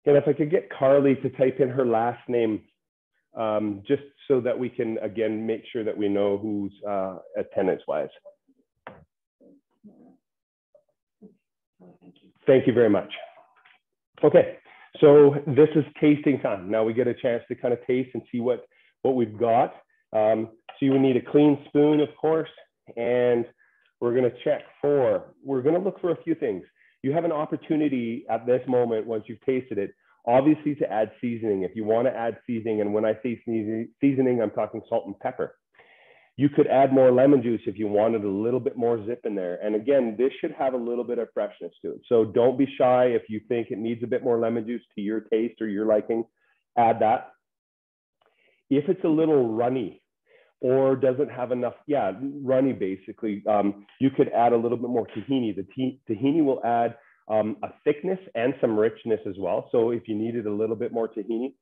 And if I could get Carly to type in her last name, just so that we can, again, make sure that we know who's attendance-wise. Thank you very much. Okay, so this is tasting time. Now we get a chance to kind of taste and see what we've got. So you will need a clean spoon, of course, and we're gonna we're gonna look for a few things. You have an opportunity at this moment, once you've tasted it, obviously to add seasoning. If you want to add seasoning, and when I say seasoning, I'm talking salt and pepper. You could add more lemon juice if you wanted a little bit more zip in there. And again, this should have a little bit of freshness to it. So don't be shy if you think it needs a bit more lemon juice to your taste or your liking, add that. If it's a little runny or doesn't have enough, runny basically, you could add a little bit more tahini. The tahini will add a thickness and some richness as well. So if you needed a little bit more tahini,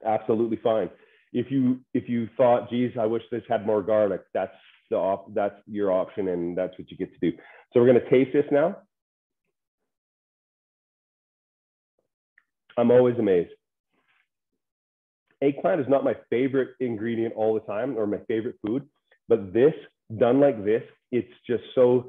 absolutely fine. If you thought, geez, I wish this had more garlic, that's your option, and that's what you get to do. So we're going to taste this now. I'm always amazed. Eggplant is not my favorite ingredient all the time, or my favorite food, but this, done like this, it's so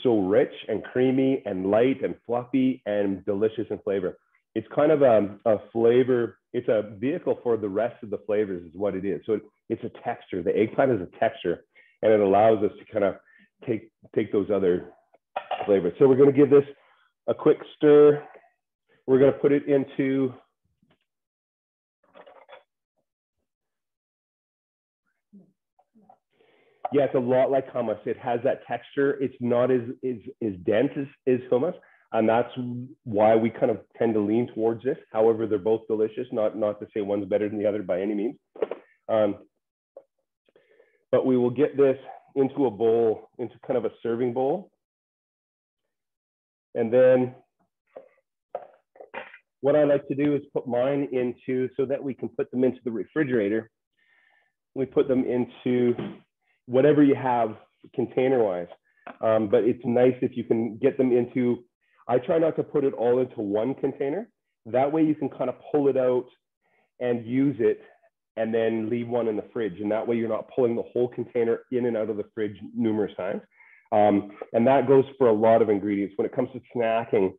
rich and creamy and light and fluffy and delicious in flavor. It's kind of a flavor, it's a vehicle for the rest of the flavors is what it is. So it's a texture. The eggplant is a texture, and it allows us to kind of take those other flavors. So we're going to give this a quick stir. We're going to put it into it's a lot like hummus. It has that texture. It's not as dense as hummus. And that's why we kind of tend to lean towards this. However, they're both delicious, not to say one's better than the other by any means. But we will get this into a bowl, into kind of a serving bowl. And then what I like to do is put mine into, so that we can put them into the refrigerator. We put them into whatever you have container-wise. But it's nice if you can get them into, I try not to put it all into one container. That way you can kind of pull it out and use it and then leave one in the fridge. And that way you're not pulling the whole container in and out of the fridge numerous times. And that goes for a lot of ingredients. When it comes to snacking,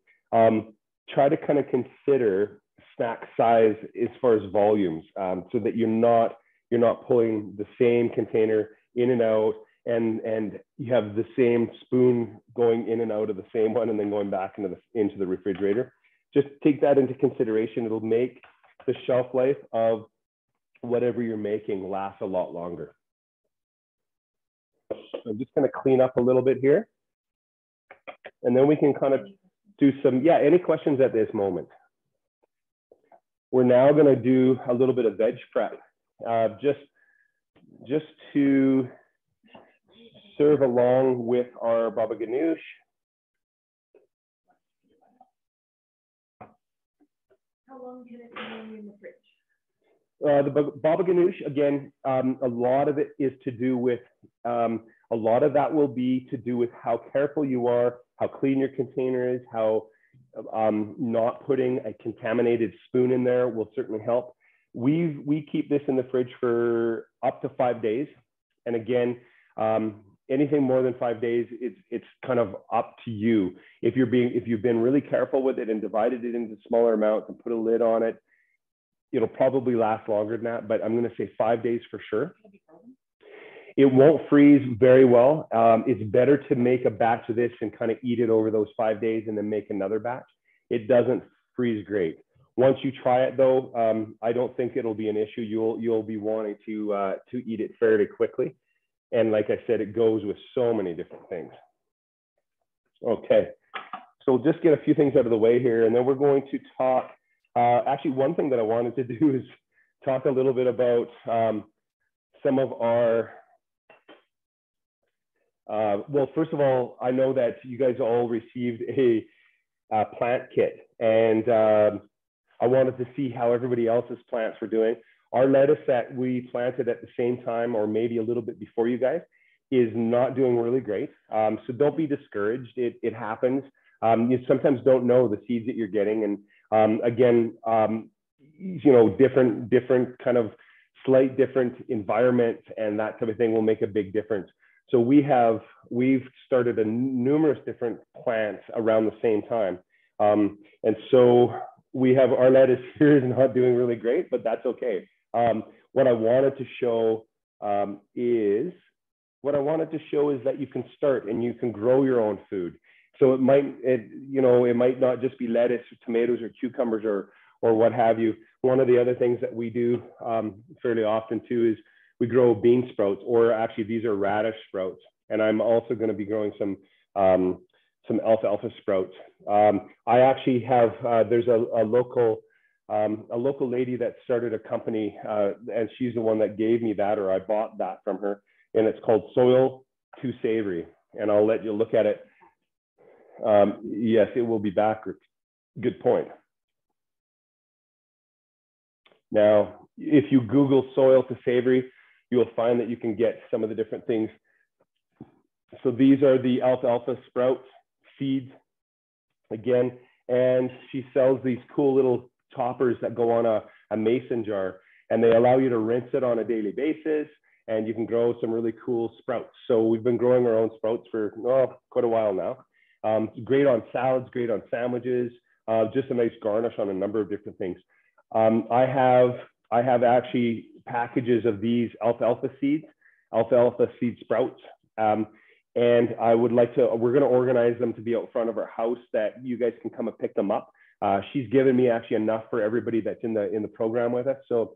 try to kind of consider snack size as far as volumes, so that you're not pulling the same container in and out, and you have the same spoon going in and out of the same one and then going back into the refrigerator. Just take that into consideration. It'll make the shelf life of whatever you're making last a lot longer. So I'm just going to clean up a little bit here, and then we can kind of do some, any questions at this moment? We're now going to do a little bit of veg prep, just to serve along with our baba ganoush. How long can it remain in the fridge? The baba ganoush, again, a lot of it is to do with, a lot of that will be to do with how careful you are, how clean your container is, how not putting a contaminated spoon in there will certainly help. We keep this in the fridge for up to 5 days. And again, anything more than 5 days, it's kind of up to you. If you've been really careful with it and divided it into smaller amounts and put a lid on it, it'll probably last longer than that, but I'm going to say 5 days for sure. It won't freeze very well. It's better to make a batch of this and kind of eat it over those 5 days and then make another batch. It doesn't freeze great. Once you try it though, I don't think it'll be an issue. You'll be wanting to eat it fairly quickly. And like I said, it goes with so many different things. Okay, so we'll just get a few things out of the way here, and then we're going to talk. Actually, one thing that I wanted to do is talk a little bit about some of our, well, first of all, I know that you guys all received a plant kit, and I wanted to see how everybody else's plants were doing. Our lettuce that we planted at the same time, or maybe a little bit before you guys, is not doing really great. So don't be discouraged. It happens. You sometimes don't know the seeds that you're getting. And again, you know, different kind of slight different environments and that type of thing will make a big difference. So we've started numerous different plants around the same time. And so we have our lettuce here is not doing really great, but that's okay. What I wanted to show is that you can start and you can grow your own food. So it might not just be lettuce or tomatoes or cucumbers or what have you. One of the other things that we do fairly often too is we grow bean sprouts, or actually these are radish sprouts. And I'm also going to be growing some alfalfa sprouts. I actually have, there's a local lady that started a company, and she's the one that gave me that, or I bought that from her, and it's called Soil to Savory. And I'll let you look at it. Yes, it will be backwards. Good point. Now, if you Google Soil to Savory, you will find that you can get some of the different things. So these are the alfalfa sprouts, seeds, again, and she sells these cool little toppers that go on a mason jar, and they allow you to rinse it on a daily basis, and you can grow some really cool sprouts. So we've been growing our own sprouts for quite a while now. Great on salads, great on sandwiches, just a nice garnish on a number of different things. I have actually packages of these alfalfa seed sprouts. And I would like to, we're going to organize them to be out front of our house that you guys can come and pick them up. She's given me actually enough for everybody that's in the program with us. So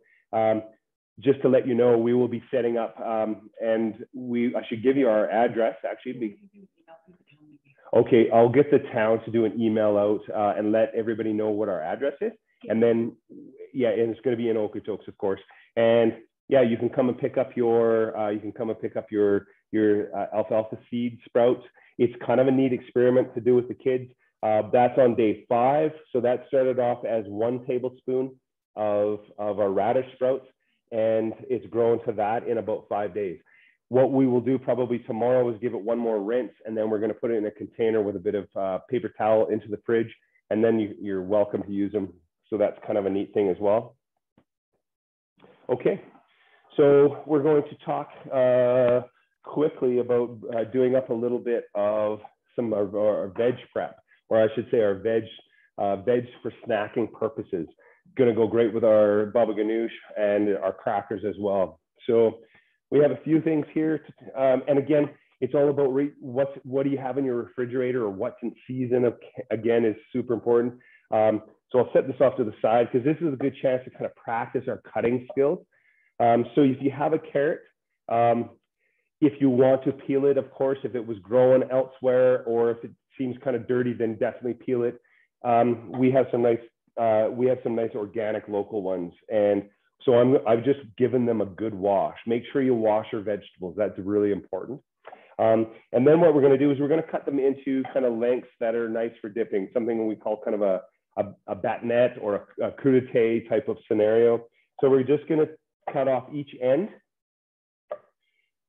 just to let you know, we will be setting up, and I should give you our address actually. Okay, I'll get the town to do an email out and let everybody know what our address is. And then, yeah, and it's going to be in Okotoks, of course. And yeah, you can come and pick up your alfalfa seed sprouts. It's kind of a neat experiment to do with the kids. That's on day 5. So that started off as 1 tablespoon of our radish sprouts, and it's grown to that in about 5 days. What we will do probably tomorrow is give it one more rinse, and then we're going to put it in a container with a bit of paper towel into the fridge, and then you're welcome to use them. So that's kind of a neat thing as well. Okay, So we're going to talk quickly about doing up a little bit of some of our veg prep, or I should say our veg for snacking purposes. Going to go great with our baba ganoush and our crackers as well. So we have a few things here, and again, it's all about what do you have in your refrigerator or what's in season. Again, is super important. So I'll set this off to the side because this is a good chance to kind of practice our cutting skills. So if you have a carrot, if you want to peel it, of course, if it was grown elsewhere or if it seems kind of dirty, then definitely peel it. We have some nice organic local ones, and so I've just given them a good wash. Make sure you wash your vegetables. That's really important. And then what we're going to do is we're going to cut them into kind of lengths that are nice for dipping, something we call kind of a batonette or a crudité type of scenario. So we're just going to cut off each end.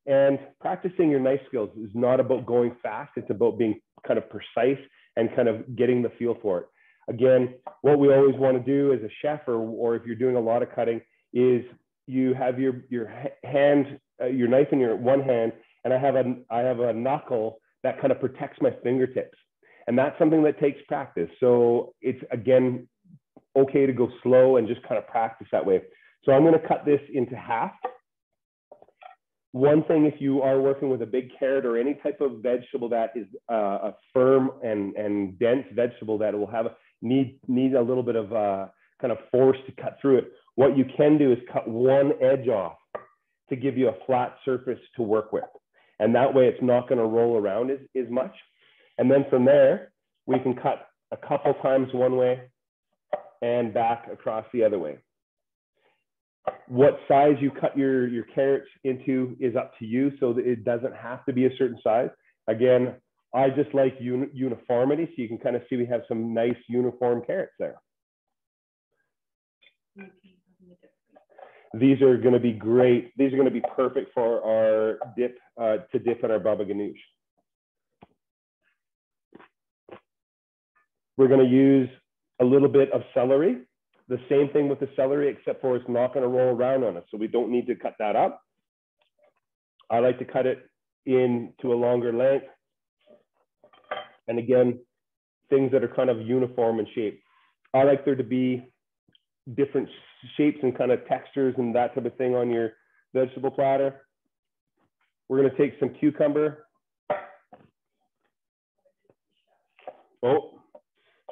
And practicing your knife skills is not about going fast. It's about being kind of precise and kind of getting the feel for it. Again, what we always want to do as a chef, or if you're doing a lot of cutting, is you have your knife in your one hand, and I have a knuckle that kind of protects my fingertips. And that's something that takes practice. So it's, again, okay to go slow and just kind of practice that way. So I'm going to cut this into half. One thing, if you are working with a big carrot or any type of vegetable that is a firm and dense vegetable that will need a little bit of kind of force to cut through it, what you can do is cut one edge off to give you a flat surface to work with. And that way it's not going to roll around as much. And then from there, we can cut a couple times one way and back across the other way. What size you cut your carrots into is up to you, so that it doesn't have to be a certain size. Again, I just like uniformity, so you can kind of see we have some nice uniform carrots there. These are going to be great. These are going to be perfect for our dip, to dip in our baba ganoush. We're going to use a little bit of celery. The same thing with the celery, except for it's not going to roll around on us, so we don't need to cut that up. I like to cut it into a longer length. And again, things that are kind of uniform in shape. I like there to be different shapes and kind of textures and that type of thing on your vegetable platter. We're going to take some cucumber. Oh,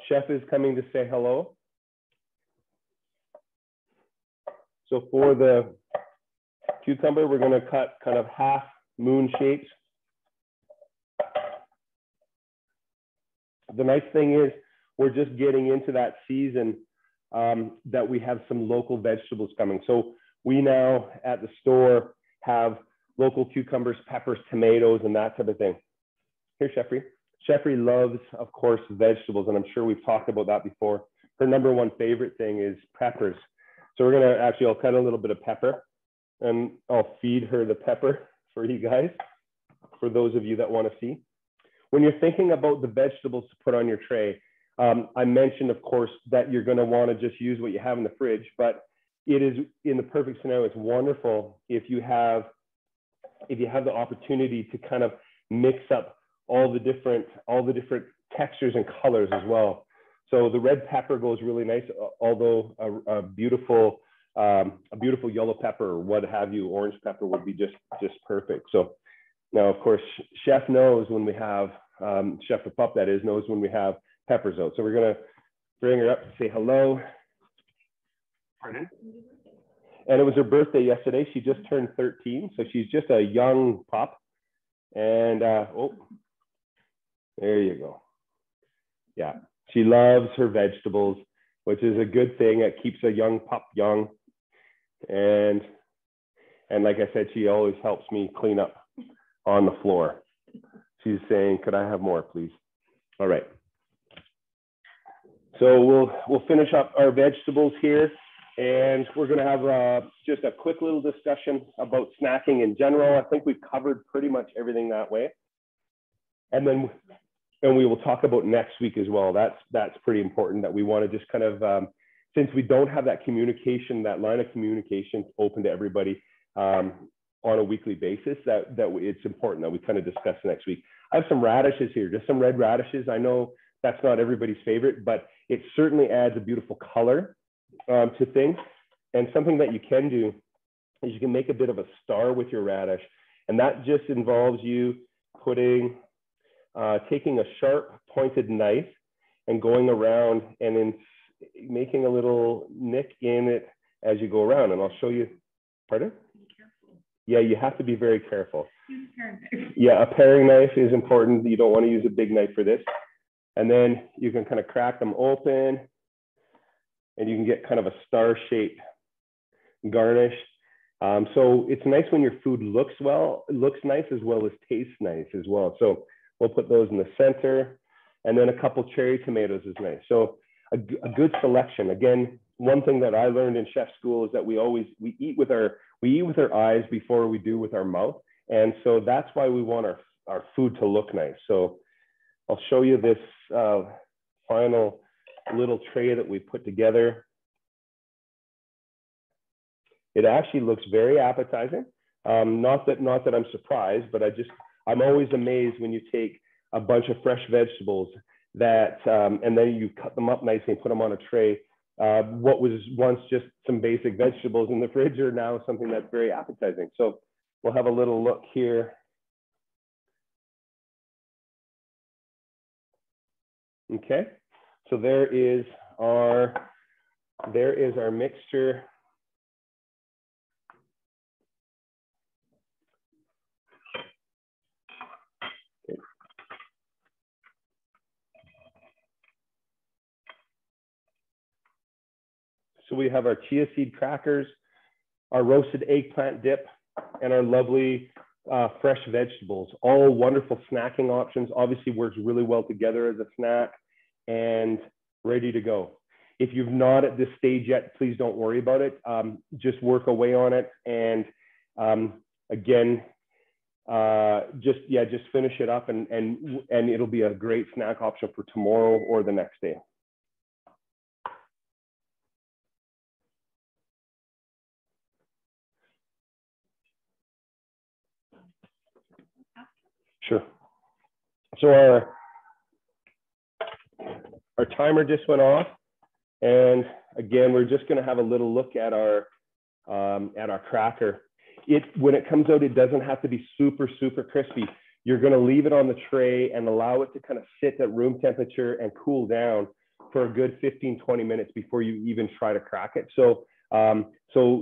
chef is coming to say hello. So for the cucumber, we're going to cut kind of half moon shapes. The nice thing is we're just getting into that season that we have some local vegetables coming. So we now at the store have local cucumbers, peppers, tomatoes, and that type of thing. Here, Sheffrey. Sheffrey loves, of course, vegetables, and I'm sure we've talked about that before. Her number one favorite thing is peppers. So we're going to actually, I'll cut a little bit of pepper and I'll feed her the pepper for you guys, for those of you that want to see. When you're thinking about the vegetables to put on your tray, I mentioned, of course, that you're going to want to just use what you have in the fridge, but it is, in the perfect scenario, it's wonderful if you have the opportunity to kind of mix up all the different textures and colors as well. So the red pepper goes really nice, although a beautiful yellow pepper or what have you, orange pepper would be just perfect. So now, of course, chef knows when we have, Chef the Pup that is, knows when we have peppers out. So we're gonna bring her up to say hello. Pardon? And it was her birthday yesterday. She just turned 13, so she's just a young pup. And oh, there you go. Yeah. She loves her vegetables, which is a good thing. It keeps a young pup young. And like I said, she always helps me clean up on the floor. She's saying, could I have more, please? All right. So we'll finish up our vegetables here. And we're going to have just a quick little discussion about snacking in general. I think we've covered pretty much everything that way. And then we will talk about next week as well. That's pretty important, that we want to just kind of, since we don't have that communication, that line of communication open to everybody, on a weekly basis, that it's important that we kind of discuss next week. I have some radishes here, just some red radishes. I know that's not everybody's favorite, but it certainly adds a beautiful color to things. And something that you can do is you can make a bit of a star with your radish. And that just involves you putting, taking a sharp pointed knife and going around and then making a little nick in it as you go around. And I'll show you, pardon? Yeah, you have to be very careful. Use a paring knife. Yeah, a paring knife is important. You don't want to use a big knife for this. And then you can kind of crack them open and you can get kind of a star-shaped garnish. So it's nice when your food looks nice as well as tastes nice as well. So we'll put those in the center, and then a couple cherry tomatoes is nice. So a good selection. Again, one thing that I learned in chef school is that we eat with our eyes before we do with our mouth. And so that's why we want our food to look nice. So I'll show you this final little tray that we put together. It actually looks very appetizing. Not that I'm surprised, but I'm always amazed when you take a bunch of fresh vegetables that, and then you cut them up nicely and put them on a tray. What was once just some basic vegetables in the fridge are now something that's very appetizing. So we'll have a little look here. Okay, so there is our mixture. Okay. So we have our chia seed crackers, our roasted eggplant dip, and our lovely fresh vegetables, all wonderful snacking options. Obviously works really well together as a snack and ready to go. If you've not at this stage yet, please don't worry about it. Just work away on it. And again, just finish it up and it'll be a great snack option for tomorrow or the next day. Sure. So our timer just went off, and again, we're just going to have a little look at our cracker. When it comes out, it doesn't have to be super crispy. You're going to leave it on the tray and allow it to kind of sit at room temperature and cool down for a good 15-20 minutes before you even try to crack it. So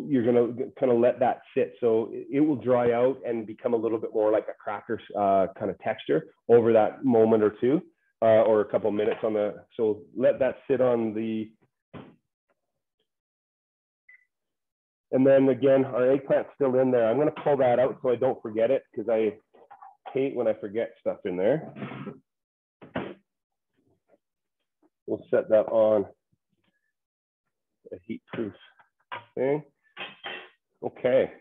you're going to kind of let that sit. So it will dry out and become a little bit more like a cracker kind of texture over that moment or two, or a couple minutes on the, so let that sit on the, and then again, our eggplant's still in there. I'm going to pull that out so I don't forget it, because I hate when I forget stuff in there. We'll set that on a heat-proof thing. Okay,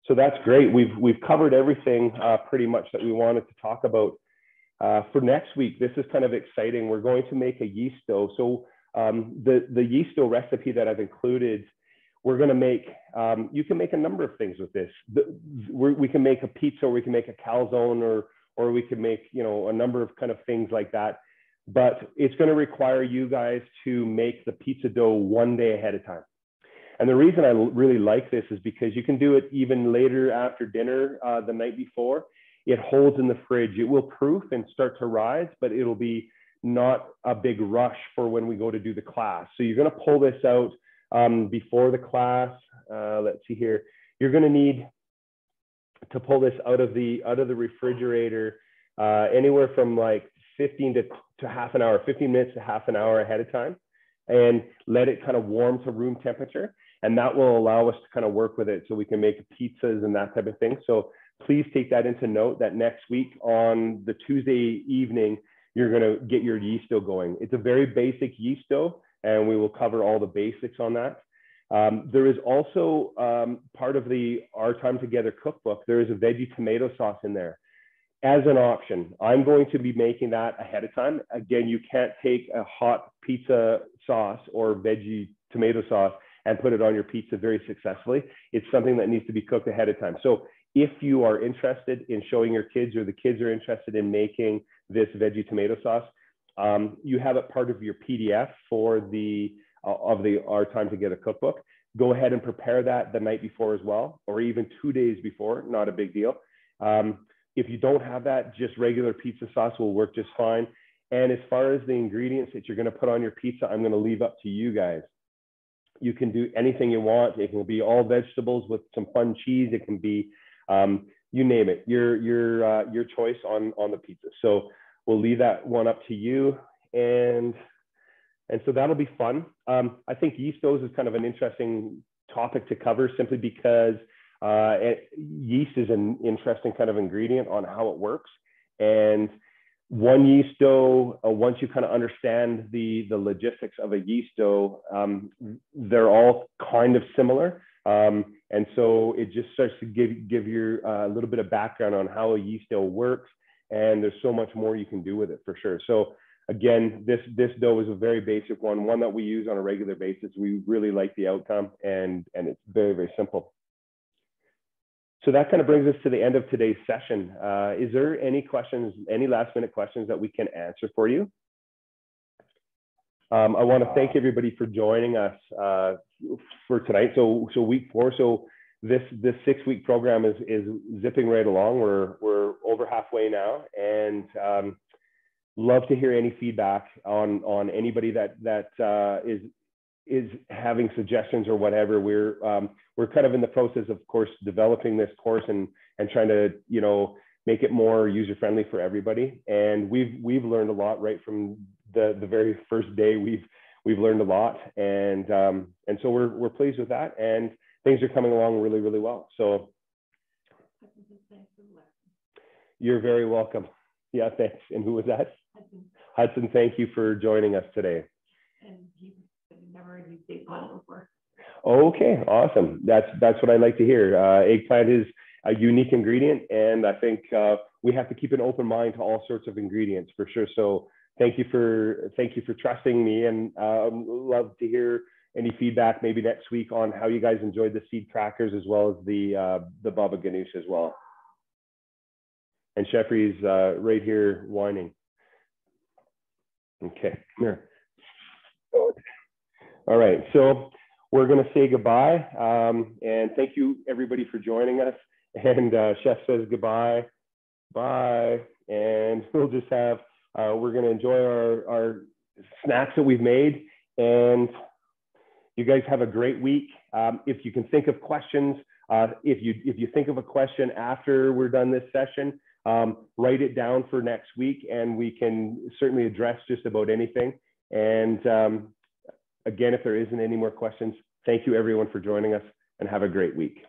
so that's great. We've covered everything pretty much that we wanted to talk about. For next week, this is kind of exciting. We're going to make a yeast dough. So the yeast dough recipe that I've included, we're going to make, you can make a number of things with this. We can make a pizza, or we can make a calzone, or we can make, you know, a number of kind of things like that. But it's going to require you guys to make the pizza dough one day ahead of time. And the reason I really like this is because you can do it even later after dinner, the night before. It holds in the fridge. It will proof and start to rise, but it'll be not a big rush for when we go to do the class. So you're going to pull this out before the class. Let's see here. You're going to need to pull this out of the refrigerator anywhere from like 15 to half an hour, 15 minutes to half an hour ahead of time, and let it kind of warm to room temperature. And that will allow us to kind of work with it so we can make pizzas and that type of thing. So please take that into note that next week on the Tuesday evening, you're going to get your yeast dough going. It's a very basic yeast dough, and we will cover all the basics on that. There is also part of Our Time Together cookbook, there is a veggie tomato sauce in there as an option. I'm going to be making that ahead of time. Again, you can't take a hot pizza sauce or veggie tomato sauce and put it on your pizza very successfully. It's something that needs to be cooked ahead of time. So if you are interested in showing your kids, or the kids are interested in making this veggie tomato sauce, you have it part of your PDF for Our Time Together cookbook. Go ahead and prepare that the night before as well, or even 2 days before, not a big deal. If you don't have that, just regular pizza sauce will work just fine. And as far as the ingredients that you're going to put on your pizza, I'm going to leave up to you guys. You can do anything you want. It can be all vegetables with some fun cheese. It can be, you name it, your choice on the pizza. So we'll leave that one up to you. And so that'll be fun. I think yeast doughs is kind of an interesting topic to cover, simply because yeast is an interesting kind of ingredient on how it works. And one yeast dough, once you kind of understand the logistics of a yeast dough, they're all kind of similar. And so it just starts to give you a little bit of background on how a yeast dough works. And there's so much more you can do with it, for sure. So again, this dough is a very basic one that we use on a regular basis. We really like the outcome, and it's very, very simple. So that kind of brings us to the end of today's session. Is there any questions, any last minute questions that we can answer for you? I want to thank everybody for joining us for tonight. So week 4. So this 6-week program is zipping right along. We're over halfway now, and love to hear any feedback on anybody that is having suggestions or whatever. We're kind of in the process, of course, developing this course and trying to, you know, make it more user friendly for everybody. And we've learned a lot right from the very first day. We've learned a lot, and so we're pleased with that, and things are coming along really, really well. So you're very welcome. Yeah, thanks. And who was that? Hudson, thank you for joining us today. And he never used eggplant before. Okay, awesome. That's what I like to hear. Eggplant is a unique ingredient, and I think we have to keep an open mind to all sorts of ingredients, for sure. So thank you for trusting me, and love to hear any feedback maybe next week on how you guys enjoyed the seed crackers, as well as the baba ganoush as well. And Sheffrey's right here whining. Okay, come here. All right, so we're going to say goodbye, and thank you everybody for joining us. And Chef says goodbye, bye, and we'll just have we're going to enjoy our snacks that we've made, and you guys have a great week. If you can think of questions, if you think of a question after we're done this session, write it down for next week, and we can certainly address just about anything. And again, if there isn't any more questions, thank you everyone for joining us, and have a great week.